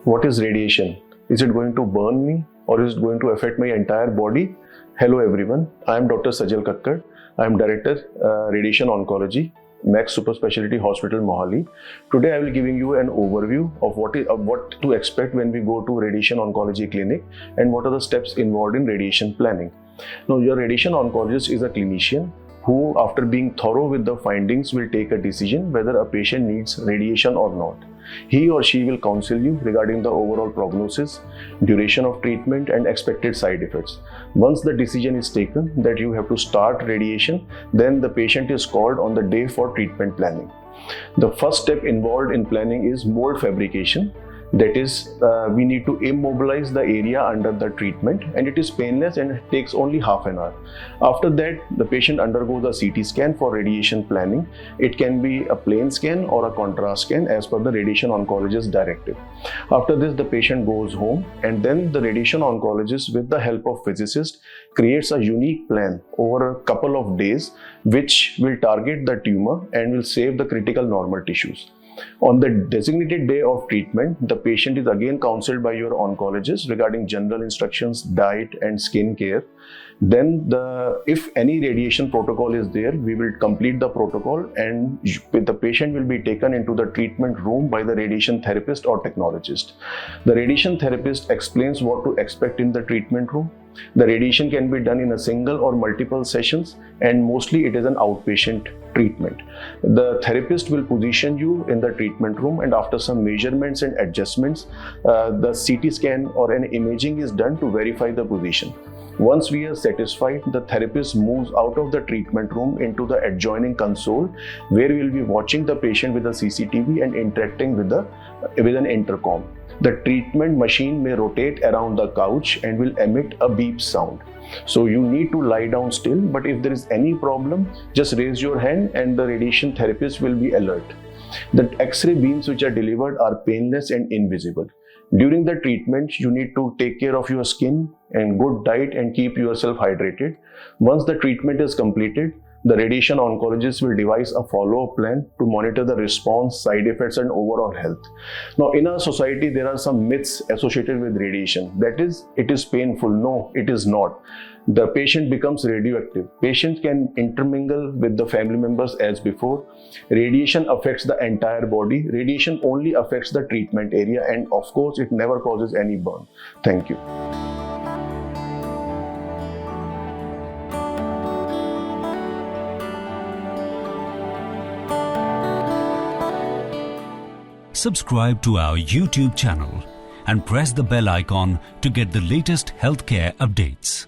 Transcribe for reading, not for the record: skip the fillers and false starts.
What is radiation? Is it going to burn me or is it going to affect my entire body? Hello everyone, I am Dr. Sajal Kakkar. I am Director Radiation Oncology, Max Super Speciality Hospital, Mohali. Today I will giving you an overview of what to expect when we go to radiation oncology clinic and what are the steps involved in radiation planning. Now, your radiation oncologist is a clinician who, after being thorough with the findings, will take a decision whether a patient needs radiation or not. He or she will counsel you regarding the overall prognosis, duration of treatment and expected side effects. Once the decision is taken that you have to start radiation, then the patient is called on the day for treatment planning. The first step involved in planning is mold fabrication. That is, we need to immobilize the area under the treatment, and it is painless and it takes only half an hour. After that, the patient undergoes a CT scan for radiation planning. It can be a plain scan or a contrast scan as per the radiation oncologist directive. After this, the patient goes home, and then the radiation oncologist, with the help of physicist, creates a unique plan over a couple of days which will target the tumor and will save the critical normal tissues. On the designated day of treatment, the patient is again counseled by your oncologist regarding general instructions, diet and skin care. Then if any radiation protocol is there, we will complete the protocol and the patient will be taken into the treatment room by the radiation therapist or technologist. The radiation therapist explains what to expect in the treatment room. The radiation can be done in a single or multiple sessions, and mostly it is an outpatient treatment. The therapist will position you in the treatment room, and after some measurements and adjustments, the CT scan or an imaging is done to verify the position. Once we are satisfied, the therapist moves out of the treatment room into the adjoining console, where we will be watching the patient with a CCTV and interacting with an intercom. The treatment machine may rotate around the couch and will emit a beep sound. So you need to lie down still, but if there is any problem, just raise your hand and the radiation therapist will be alert. The X-ray beams which are delivered are painless and invisible. During the treatment, you need to take care of your skin and good diet and keep yourself hydrated. Once the treatment is completed, the radiation oncologist will devise a follow-up plan to monitor the response, side effects and overall health. Now, in our society, there are some myths associated with radiation. That is, it is painful. No, it is not. The patient becomes radioactive. Patients can intermingle with the family members as before. Radiation affects the entire body. Radiation only affects the treatment area, and of course, it never causes any burn. Thank you. Subscribe to our YouTube channel and press the bell icon to get the latest healthcare updates.